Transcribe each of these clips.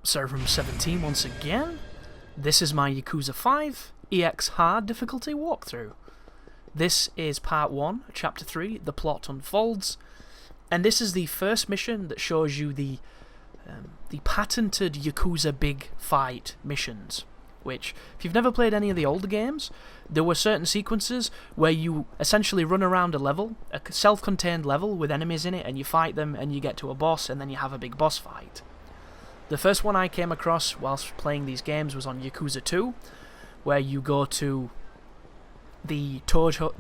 Server room 17 once again. This is my Yakuza 5 EX Hard difficulty walkthrough. This is part 1, chapter 3, The Plot Unfolds, and this is the first mission that shows you the patented Yakuza big fight missions, which, if you've never played any of the older games, there were certain sequences where you essentially run around a level, a self-contained level with enemies in it, and you fight them and you get to a boss and then you have a big boss fight. The first one I came across whilst playing these games was on Yakuza 2, where you go to the Tojo,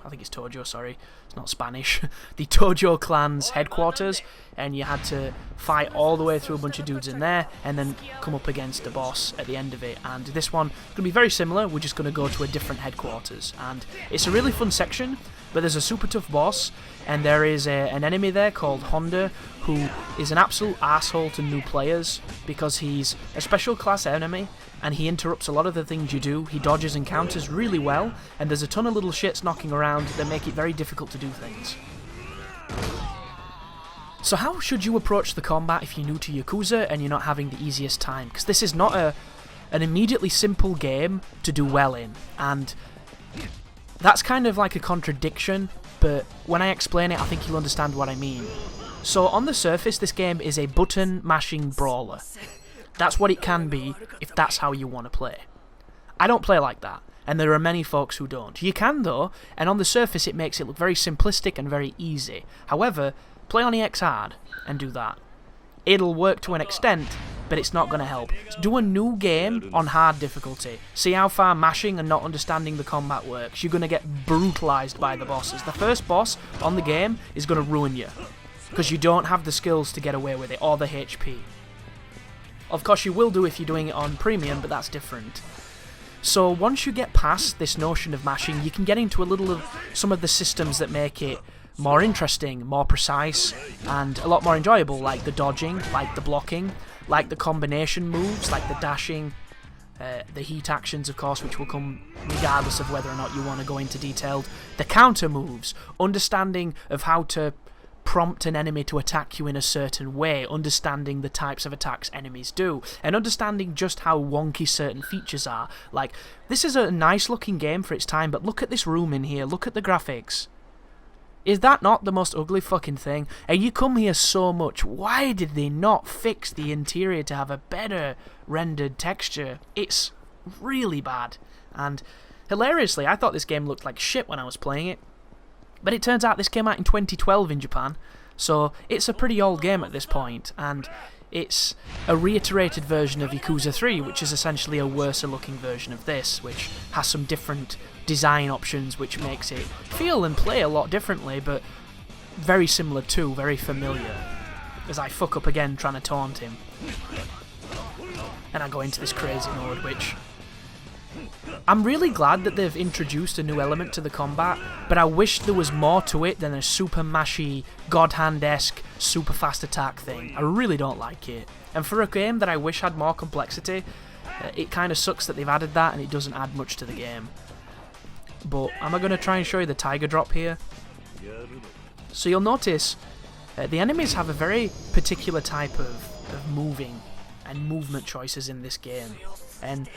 I think it's Tojo, sorry, it's not Spanish, the Tojo clan's headquarters, and you had to fight all the way through a bunch of dudes in there, and then come up against the boss at the end of it. And this one going to be very similar, we're just going to go to a different headquarters, and it's a really fun section, but there's a super tough boss, and there is an enemy there called Honda, who is an absolute asshole to new players, because he's a special class enemy, and he interrupts a lot of the things you do. He dodges and counters really well, and there's a ton of little shits knocking around that make it very difficult to do things. So how should you approach the combat if you're new to Yakuza and you're not having the easiest time? Because this is not an immediately simple game to do well in, and that's kind of like a contradiction, but when I explain it I think you'll understand what I mean. So on the surface this game is a button mashing brawler. That's what it can be if that's how you want to play. I don't play like that, and there are many folks who don't. You can though, and on the surface it makes it look very simplistic and very easy. However, play on EX Hard and do that. It'll work to an extent, but it's not going to help. Do a new game on hard difficulty. See how far mashing and not understanding the combat works. You're going to get brutalised by the bosses. The first boss on the game is going to ruin you, because you don't have the skills to get away with it, or the HP. Of course you will do if you're doing it on premium, but that's different. So once you get past this notion of mashing, you can get into a little of some of the systems that make it more interesting, more precise, and a lot more enjoyable, like the dodging, like the blocking, like the combination moves, like the dashing, the heat actions, of course, which will come regardless of whether or not you want to go into detail, the counter moves, understanding of how to prompt an enemy to attack you in a certain way, understanding the types of attacks enemies do, and understanding just how wonky certain features are. Like, this is a nice looking game for its time, but look at this room in here, look at the graphics. Is that not the most ugly fucking thing? And you come here so much, why did they not fix the interior to have a better rendered texture? It's really bad. And hilariously, I thought this game looked like shit when I was playing it. But it turns out this came out in 2012 in Japan, so it's a pretty old game at this point, and it's a reiterated version of Yakuza 3, which is essentially a worser looking version of this, which has some different design options, which makes it feel and play a lot differently, but very similar to, very familiar. As I fuck up again trying to taunt him. And I go into this crazy mode, which I'm really glad that they've introduced a new element to the combat, but I wish there was more to it than a super mashy, God Hand-esque, super fast attack thing. I really don't like it. And for a game that I wish had more complexity, it kind of sucks that they've added that and it doesn't add much to the game. But am I going to try and show you the tiger drop here? So you'll notice the enemies have a very particular type of moving and movement choices in this game. And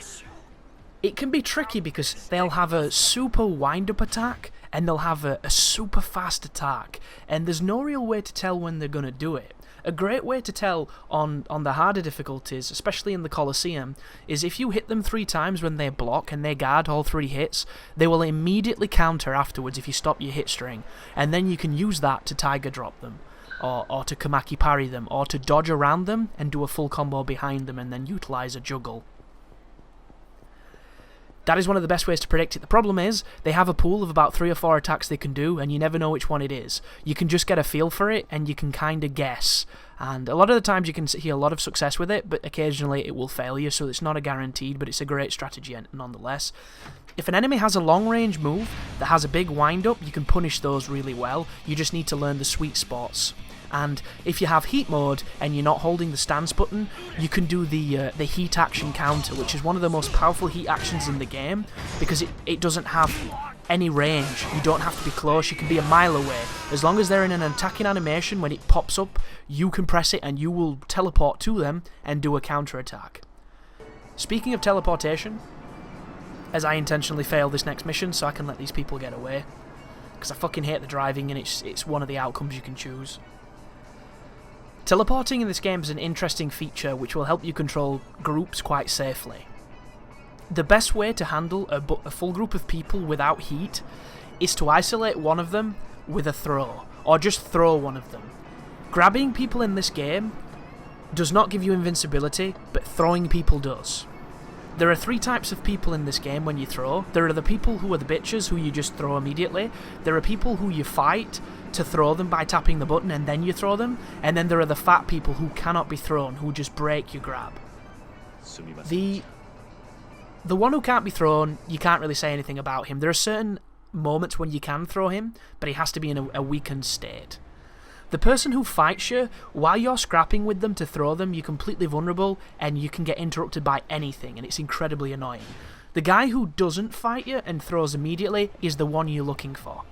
it can be tricky because they'll have a super wind-up attack and they'll have a super fast attack, and there's no real way to tell when they're going to do it. A great way to tell on the harder difficulties, especially in the Colosseum, is if you hit them 3 times when they block and they guard all 3 hits, they will immediately counter afterwards if you stop your hit string, and then you can use that to tiger drop them, or to Kamaki parry them, or to dodge around them and do a full combo behind them and then utilise a juggle. That is one of the best ways to predict it. The problem is, they have a pool of about 3 or 4 attacks they can do, and you never know which one it is. You can just get a feel for it, and you can kind of guess. And a lot of the times you can see a lot of success with it, but occasionally it will fail you, so it's not a guaranteed, but it's a great strategy nonetheless. If an enemy has a long-range move that has a big wind-up, you can punish those really well. You just need to learn the sweet spots. And if you have heat mode and you're not holding the stance button, you can do the heat action counter, which is one of the most powerful heat actions in the game, because it doesn't have any range. You don't have to be close, you can be a mile away. As long as they're in an attacking animation, when it pops up, you can press it and you will teleport to them and do a counter-attack. Speaking of teleportation, as I intentionally fail this next mission so I can let these people get away, because I fucking hate the driving and it's one of the outcomes you can choose. Teleporting in this game is an interesting feature which will help you control groups quite safely. The best way to handle a full group of people without heat is to isolate one of them with a throw, or just throw one of them. Grabbing people in this game does not give you invincibility, but throwing people does. There are 3 types of people in this game when you throw. There are the people who are the bitches, who you just throw immediately. There are people who you fight to throw them by tapping the button and then you throw them. And then there are the fat people who cannot be thrown, who just break your grab. The one who can't be thrown, you can't really say anything about him. There are certain moments when you can throw him, but he has to be in a weakened state. The person who fights you, while you're scrapping with them to throw them, you're completely vulnerable and you can get interrupted by anything, and it's incredibly annoying. The guy who doesn't fight you and throws immediately is the one you're looking for.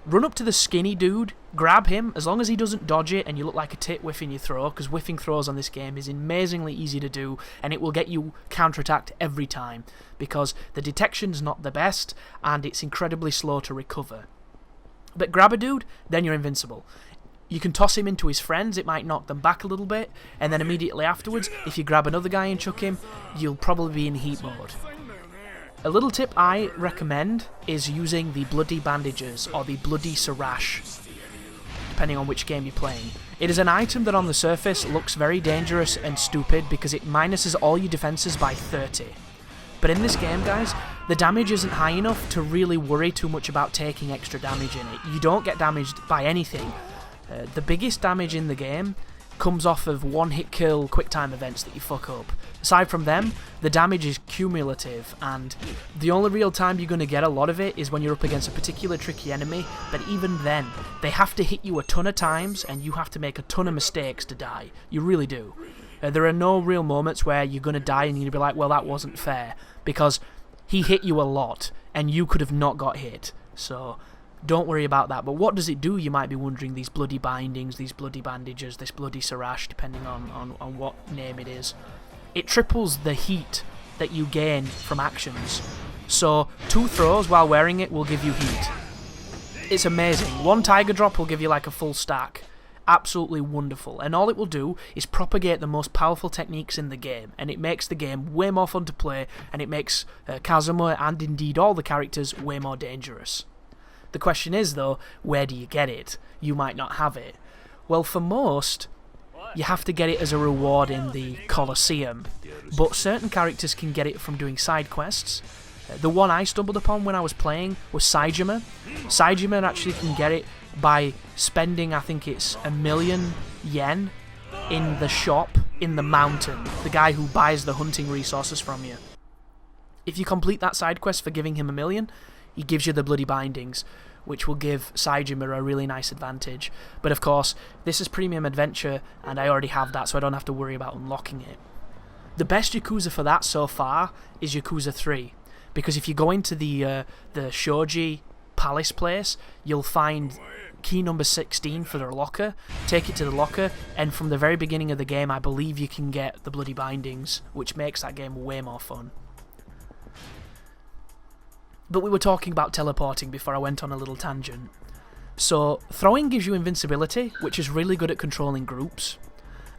Run up to the skinny dude, grab him, as long as he doesn't dodge it and you look like a tit whiffing your throw, because whiffing throws on this game is amazingly easy to do and it will get you counterattacked every time, because the detection's not the best and it's incredibly slow to recover. But grab a dude, then you're invincible. You can toss him into his friends, it might knock them back a little bit, and then immediately afterwards, if you grab another guy and chuck him, you'll probably be in heat mode. A little tip I recommend is using the bloody bandages, or the bloody sirash, depending on which game you're playing. It is an item that on the surface looks very dangerous and stupid because it minuses all your defenses by 30. But in this game, guys, the damage isn't high enough to really worry too much about taking extra damage in it. You don't get damaged by anything. The biggest damage in the game comes off of one-hit kill quick-time events that you fuck up. Aside from them, the damage is cumulative, and the only real time you're going to get a lot of it is when you're up against a particular tricky enemy, but even then, they have to hit you a ton of times, and you have to make a ton of mistakes to die. You really do. There are no real moments where you're going to die and you're going to be like, well, that wasn't fair, because he hit you a lot, and you could have not got hit, so don't worry about that. But what does it do, you might be wondering, these bloody bindings, these bloody bandages, this bloody sirash, depending on what name it is. It triples the heat that you gain from actions. So 2 throws while wearing it will give you heat. It's amazing. 1 tiger drop will give you like a full stack. Absolutely wonderful. And all it will do is propagate the most powerful techniques in the game, and it makes the game way more fun to play, and it makes Kazuma and indeed all the characters way more dangerous. The question is, though, where do you get it? You might not have it. Well, for most, you have to get it as a reward in the Colosseum, but certain characters can get it from doing side quests. The one I stumbled upon when I was playing was Saejima. Saejima actually can get it by spending, I think it's 1,000,000 yen in the shop in the mountain, the guy who buys the hunting resources from you. If you complete that side quest for giving him 1,000,000, he gives you the bloody bindings, which will give Saejima a really nice advantage. But of course, this is Premium Adventure, and I already have that, so I don't have to worry about unlocking it. The best Yakuza for that so far is Yakuza 3, because if you go into the Shoji Palace place, you'll find key number 16 for their locker, take it to the locker, and from the very beginning of the game, I believe you can get the bloody bindings, which makes that game way more fun. But we were talking about teleporting before I went on a little tangent. So, throwing gives you invincibility, which is really good at controlling groups.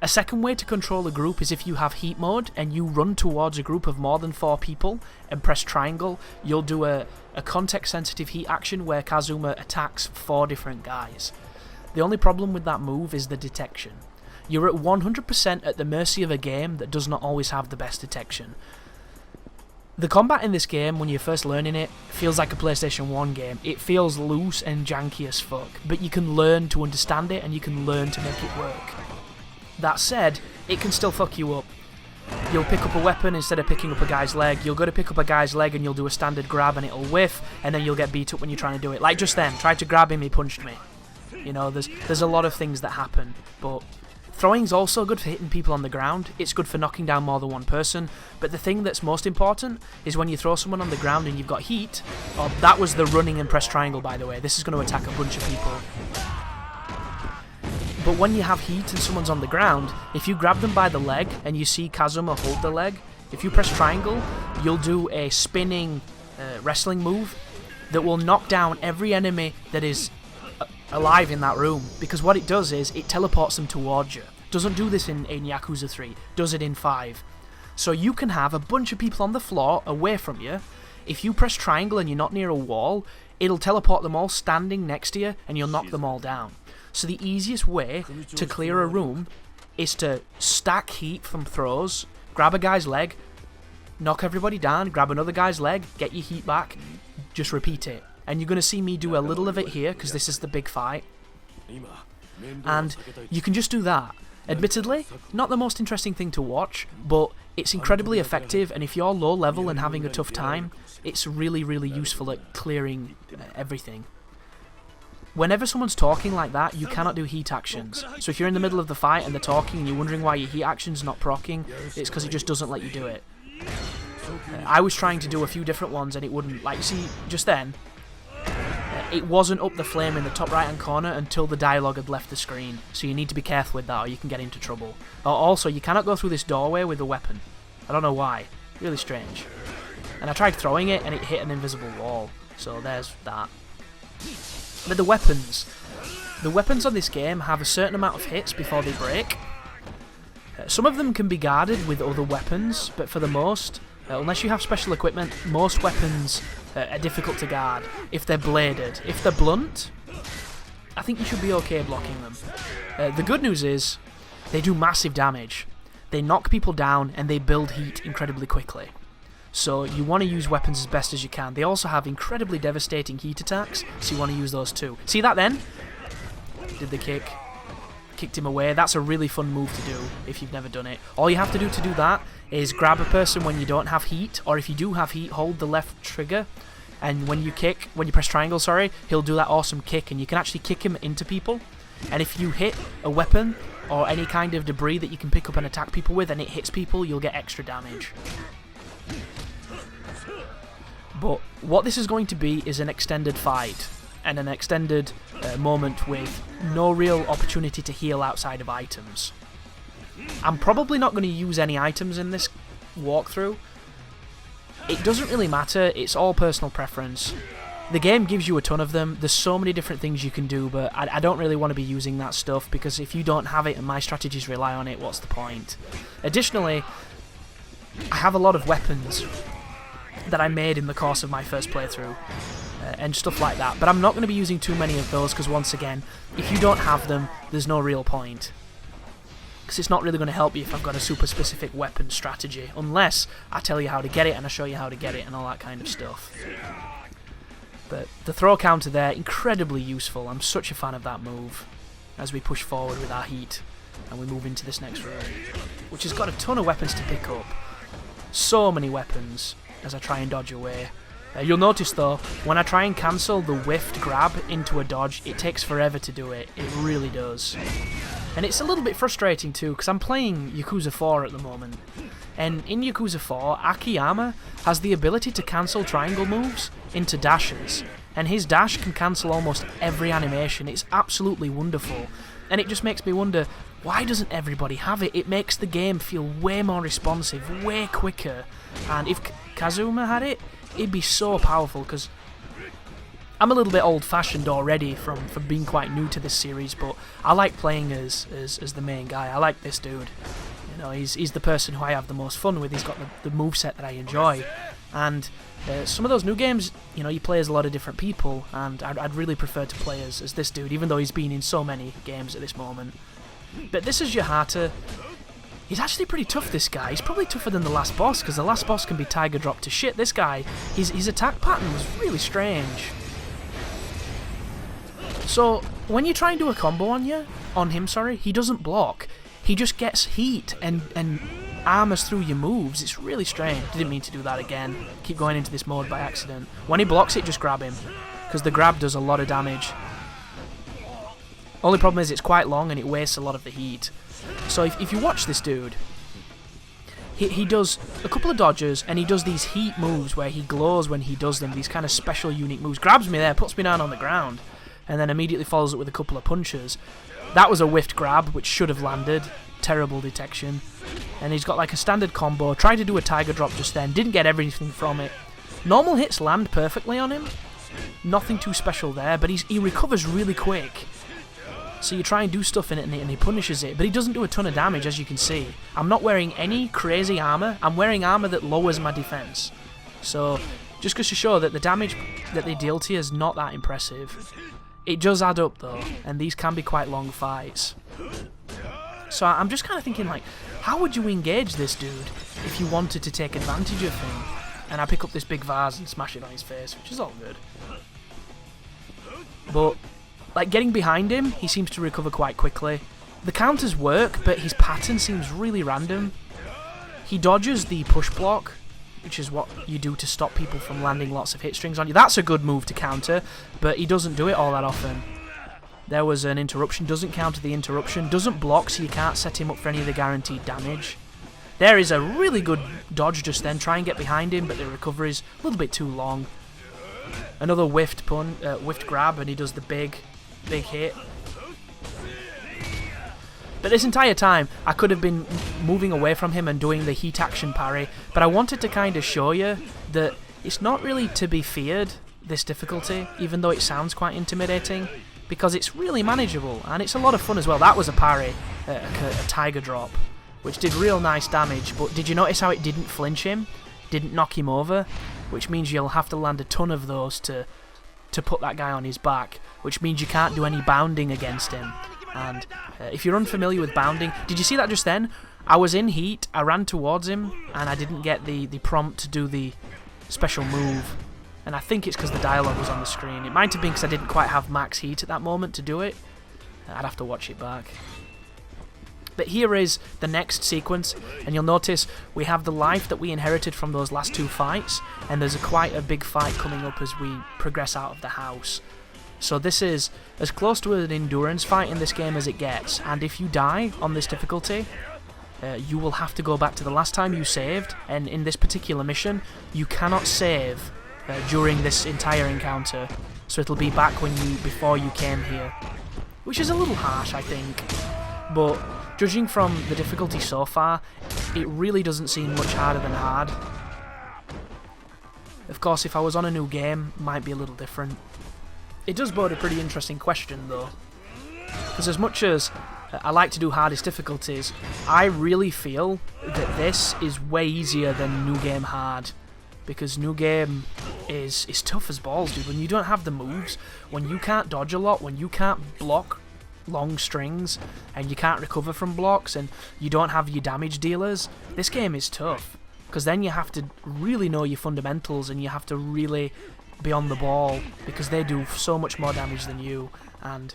A second way to control a group is if you have heat mode and you run towards a group of more than 4 people and press triangle, you'll do a context-sensitive heat action where Kazuma attacks 4 different guys. The only problem with that move is the detection. You're at 100% at the mercy of a game that does not always have the best detection. The combat in this game, when you're first learning it, feels like a PlayStation 1 game. It feels loose and janky as fuck, but you can learn to understand it and you can learn to make it work. That said, it can still fuck you up. You'll pick up a weapon instead of picking up a guy's leg. You'll go to pick up a guy's leg and you'll do a standard grab and it'll whiff, and then you'll get beat up when you're trying to do it. Like just then, tried to grab him, he punched me. You know, there's a lot of things that happen, but Throwing's also good for hitting people on the ground. It's good for knocking down more than one person. But the thing that's most important is when you throw someone on the ground and you've got heat. Oh, that was the running and press triangle, by the way. This is going to attack a bunch of people. But when you have heat and someone's on the ground, if you grab them by the leg and you see Kazuma hold the leg, if you press triangle, you'll do a spinning wrestling move that will knock down every enemy that is alive in that room, because what it does is it teleports them towards you. Doesn't do this in Yakuza 3, does it in 5. So you can have a bunch of people on the floor away from you. If you press triangle and you're not near a wall, it'll teleport them all standing next to you and you'll knock them all down. So the easiest way to clear a room is to stack heat from throws, grab a guy's leg, knock everybody down, grab another guy's leg, get your heat back, just repeat it. And you're going to see me do a little of it here, because this is the big fight. And you can just do that. Admittedly, not the most interesting thing to watch, but it's incredibly effective, and if you're low level and having a tough time, it's really, really useful at clearing everything. Whenever someone's talking like that, you cannot do heat actions. So if you're in the middle of the fight and they're talking and you're wondering why your heat action's not proccing, it's because it just doesn't let you do it. I was trying to do a few different ones and it wouldn't. Like, see, just then, it wasn't up the flame in the top right hand corner until the dialogue had left the screen, so you need to be careful with that or you can get into trouble. Also, you cannot go through this doorway with a weapon. I don't know why. Really strange. And I tried throwing it and it hit an invisible wall, so there's that. But the weapons on this game have a certain amount of hits before they break. Some of them can be guarded with other weapons, but for the most, unless you have special equipment, most weapons are difficult to guard if they're bladed. If they're blunt, I think you should be okay blocking them. The good news is, they do massive damage. They knock people down and they build heat incredibly quickly. So you want to use weapons as best as you can. They also have incredibly devastating heat attacks, so you want to use those too. See that then? Did the kick. Kicked him away. That's a really fun move to do if you've never done it. All you have to do that is grab a person when you don't have heat, or if you do have heat, hold the left trigger, and when you press triangle, sorry, he'll do that awesome kick, and you can actually kick him into people. And if you hit a weapon or any kind of debris that you can pick up and attack people with and it hits people, you'll get extra damage. But what this is going to be is an extended fight and an extended moment with no real opportunity to heal outside of items. I'm probably not going to use any items in this walkthrough. It doesn't really matter, it's all personal preference. The game gives you a ton of them, there's so many different things you can do, but I don't really want to be using that stuff because if you don't have it and my strategies rely on it, what's the point? Additionally, I have a lot of weapons that I made in the course of my first playthrough. And stuff like that, but I'm not going to be using too many of those because once again, if you don't have them, there's no real point. Because it's not really going to help you if I've got a super specific weapon strategy, unless I tell you how to get it and I show you how to get it and all that kind of stuff. But the throw counter there, incredibly useful. I'm such a fan of that move as we push forward with our heat and we move into this next room, which has got a ton of weapons to pick up. So many weapons as I try and dodge away. You'll notice though, when I try and cancel the whiffed grab into a dodge, it takes forever to do it. It really does. And it's a little bit frustrating too, because I'm playing Yakuza 4 at the moment. And in Yakuza 4, Akiyama has the ability to cancel triangle moves into dashes. And his dash can cancel almost every animation. It's absolutely wonderful. And it just makes me wonder, why doesn't everybody have it? It makes the game feel way more responsive, way quicker. And if Kazuma had it, it'd be so powerful, because I'm a little bit old-fashioned already from being quite new to this series, but I like playing as the main guy. I like this dude. You know, he's the person who I have the most fun with. He's got the moveset that I enjoy. And some of those new games, you know, you play as a lot of different people, and I'd really prefer to play as this dude, even though he's been in so many games at this moment. But this is Yahata. He's actually pretty tough, this guy. He's probably tougher than the last boss, because the last boss can be Tiger Drop to shit. This guy, his attack pattern was really strange. So, when you try and do a combo on him, he doesn't block. He just gets heat and armors through your moves. It's really strange. Didn't mean to do that again. Keep going into this mode by accident. When he blocks it, just grab him, because the grab does a lot of damage. Only problem is it's quite long and it wastes a lot of the heat. So if you watch this dude, he does a couple of dodges and he does these heat moves where he glows when he does them, these kind of special unique moves. Grabs me there, puts me down on the ground, and then immediately follows it with a couple of punches. That was a whiffed grab, which should have landed. Terrible detection. And he's got like a standard combo. Tried to do a tiger drop just then, didn't get everything from it. Normal hits land perfectly on him. Nothing too special there, but he recovers really quick. So you try and do stuff in it and he punishes it, but he doesn't do a ton of damage, as you can see. I'm not wearing any crazy armor. I'm wearing armor that lowers my defense. So just goes to show that the damage that they deal to you is not that impressive. It does add up though, and these can be quite long fights. So I'm just kind of thinking, like, how would you engage this dude if you wanted to take advantage of him? And I pick up this big vase and smash it on his face, which is all good. But like, getting behind him, he seems to recover quite quickly. The counters work, but his pattern seems really random. He dodges the push block, which is what you do to stop people from landing lots of hit strings on you. That's a good move to counter, but he doesn't do it all that often. There was an interruption, doesn't counter the interruption, doesn't block, so you can't set him up for any of the guaranteed damage. There is a really good dodge just then, try and get behind him, but the recovery's a little bit too long. Another whiffed grab, and he does the big hit. But this entire time, I could have been moving away from him and doing the heat action parry, but I wanted to kind of show you that it's not really to be feared, this difficulty, even though it sounds quite intimidating, because it's really manageable, and it's a lot of fun as well. That was a parry, a tiger drop, which did real nice damage, but did you notice how it didn't flinch him? Didn't knock him over? Which means you'll have to land a ton of those to put that guy on his back, which means you can't do any bounding against him. And if you're unfamiliar with bounding, did you see that just then? I was in heat, I ran towards him, and I didn't get the prompt to do the special move. And I think it's because the dialogue was on the screen. It might have been because I didn't quite have max heat at that moment to do it. I'd have to watch it back. But here is the next sequence, and you'll notice we have the life that we inherited from those last two fights, and there's quite a big fight coming up as we progress out of the house. So this is as close to an endurance fight in this game as it gets, and if you die on this difficulty, you will have to go back to the last time you saved, and in this particular mission, you cannot save during this entire encounter, so it'll be back before you came here, which is a little harsh, I think, but judging from the difficulty so far, it really doesn't seem much harder than hard. Of course, if I was on a new game, it might be a little different. It does bode a pretty interesting question though, because as much as I like to do hardest difficulties, I really feel that this is way easier than New Game Hard, because New Game is tough as balls, dude. When you don't have the moves, when you can't dodge a lot, when you can't block long strings, and you can't recover from blocks, and you don't have your damage dealers, this game is tough, because then you have to really know your fundamentals, and you have to really be on the ball, because they do so much more damage than you. And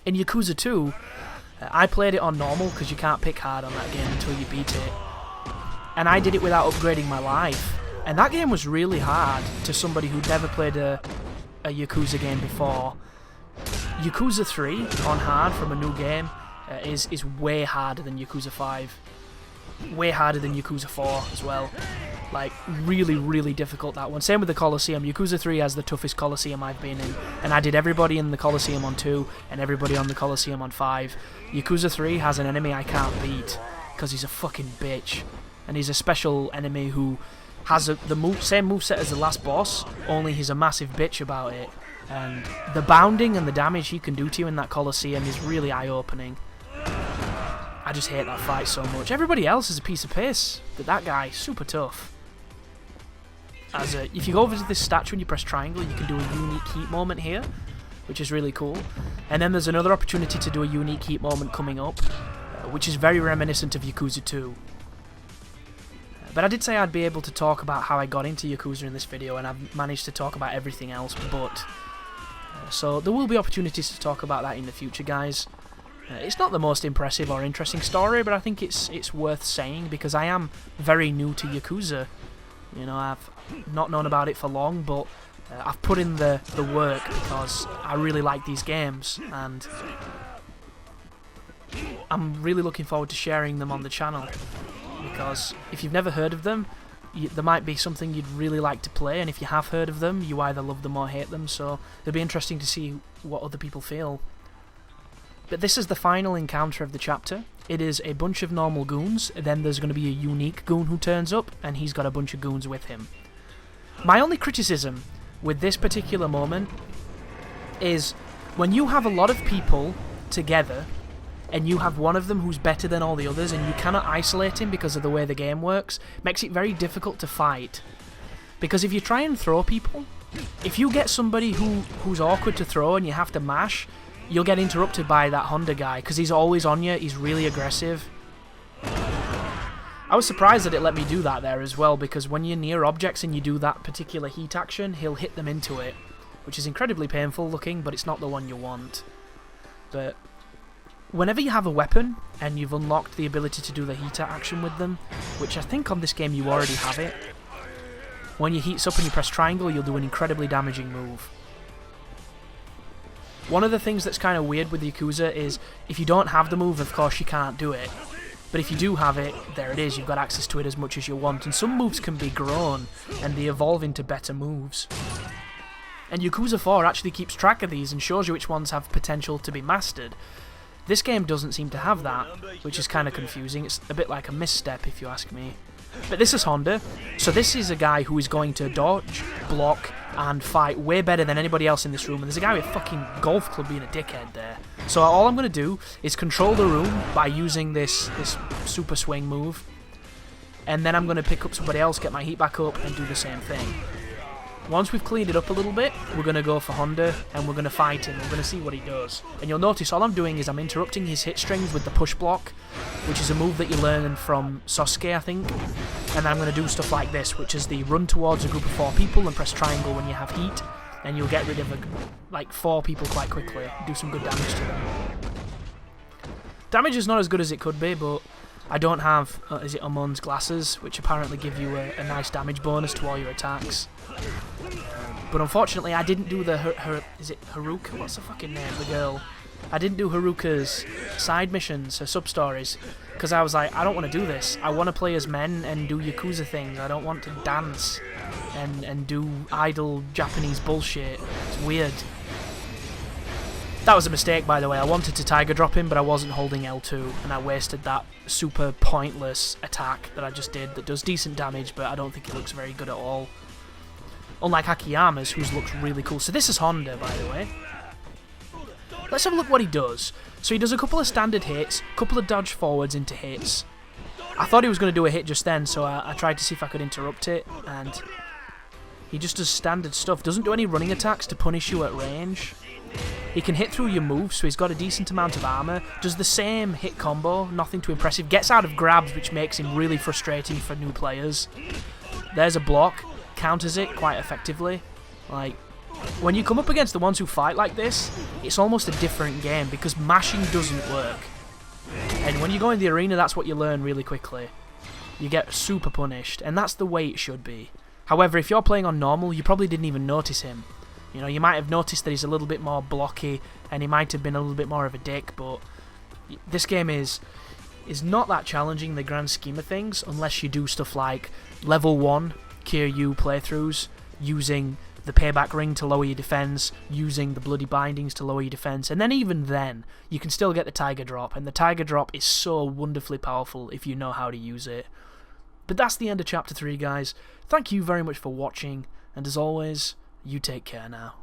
in Yakuza 2, I played it on normal, because you can't pick hard on that game until you beat it, and I did it without upgrading my life, and that game was really hard to somebody who'd never played a Yakuza game before. Yakuza 3 on hard from a new game is way harder than Yakuza 5. Way harder than Yakuza 4 as well. Like, really, really difficult, that one. Same with the Colosseum. Yakuza 3 has the toughest Colosseum I've been in, and I did everybody in the Colosseum on 2 and everybody on the Colosseum on 5. Yakuza 3 has an enemy I can't beat because he's a fucking bitch, and he's a special enemy who has the same moveset as the last boss, only he's a massive bitch about it. And the bounding and the damage he can do to you in that Colosseum is really eye-opening. I just hate that fight so much. Everybody else is a piece of piss, but that guy, super tough. If you go over to this statue and you press triangle, you can do a unique heat moment here, which is really cool. And then there's another opportunity to do a unique heat moment coming up, which is very reminiscent of Yakuza 2. But I did say I'd be able to talk about how I got into Yakuza in this video, and I've managed to talk about everything else but. So there will be opportunities to talk about that in the future, guys. It's not the most impressive or interesting story, but I think it's worth saying because I am very new to Yakuza. You know, I've not known about it for long, but I've put in the work because I really like these games, and I'm really looking forward to sharing them on the channel, because if you've never heard of them, there might be something you'd really like to play, and if you have heard of them, you either love them or hate them, so it'll be interesting to see what other people feel. But this is the final encounter of the chapter. It is a bunch of normal goons, and then there's going to be a unique goon who turns up, and he's got a bunch of goons with him. My only criticism with this particular moment is when you have a lot of people together, and you have one of them who's better than all the others, and you cannot isolate him because of the way the game works, makes it very difficult to fight. Because if you try and throw people, if you get somebody who's awkward to throw and you have to mash, you'll get interrupted by that Honda guy, because he's always on you, he's really aggressive. I was surprised that it let me do that there as well, because when you're near objects and you do that particular heat action, he'll hit them into it, which is incredibly painful looking, but it's not the one you want. But whenever you have a weapon, and you've unlocked the ability to do the heat action with them, which I think on this game you already have it, when you heats up and you press triangle, you'll do an incredibly damaging move. One of the things that's kind of weird with Yakuza is, if you don't have the move, of course you can't do it. But if you do have it, there it is, you've got access to it as much as you want, and some moves can be grown, and they evolve into better moves. And Yakuza 4 actually keeps track of these and shows you which ones have potential to be mastered. This game doesn't seem to have that, which is kind of confusing. It's a bit like a misstep, if you ask me. But this is Honda, so this is a guy who is going to dodge, block, and fight way better than anybody else in this room, and there's a guy with a fucking golf club being a dickhead there. So all I'm going to do is control the room by using this super swing move, and then I'm going to pick up somebody else, get my heat back up, and do the same thing. Once we've cleaned it up a little bit, we're going to go for Honda, and we're going to fight him. We're going to see what he does. And you'll notice all I'm doing is I'm interrupting his hit strings with the push block, which is a move that you learn from Sasuke, I think. And then I'm going to do stuff like this, which is the run towards a group of 4 people and press triangle when you have heat, and you'll get rid of like 4 people quite quickly. Do some good damage to them. Damage is not as good as it could be, but I don't have, is it Amon's glasses, which apparently give you a nice damage bonus to all your attacks. But unfortunately, I didn't do the is it Haruka? What's the fucking name? The girl. I didn't do Haruka's side missions, her sub-stories, because I was like, I don't want to do this. I want to play as men and do Yakuza things. I don't want to dance and do idle Japanese bullshit. It's weird. That was a mistake, by the way. I wanted to Tiger Drop him, but I wasn't holding L2, and I wasted that super pointless attack that I just did that does decent damage, but I don't think it looks very good at all. Unlike Akiyama's, whose looks really cool. So this is Honda, by the way. Let's have a look what he does. So he does a couple of standard hits, a couple of dodge forwards into hits. I thought he was going to do a hit just then, so I tried to see if I could interrupt it, and he just does standard stuff. Doesn't do any running attacks to punish you at range. He can hit through your moves, so he's got a decent amount of armor. Does the same hit combo, nothing too impressive. Gets out of grabs, which makes him really frustrating for new players. There's a block. Counters it quite effectively. Like, when you come up against the ones who fight like this, it's almost a different game, because mashing doesn't work. And when you go in the arena, that's what you learn really quickly. You get super punished, and that's the way it should be. However, if you're playing on normal, you probably didn't even notice him. You know, you might have noticed that he's a little bit more blocky, and he might have been a little bit more of a dick, but this game is not that challenging in the grand scheme of things, unless you do stuff like level 1 Kiryu playthroughs, using the payback ring to lower your defense, using the bloody bindings to lower your defense, and then even then, you can still get the Tiger Drop, and the Tiger Drop is so wonderfully powerful if you know how to use it. But that's the end of Chapter 3, guys. Thank you very much for watching, and as always, you take care now.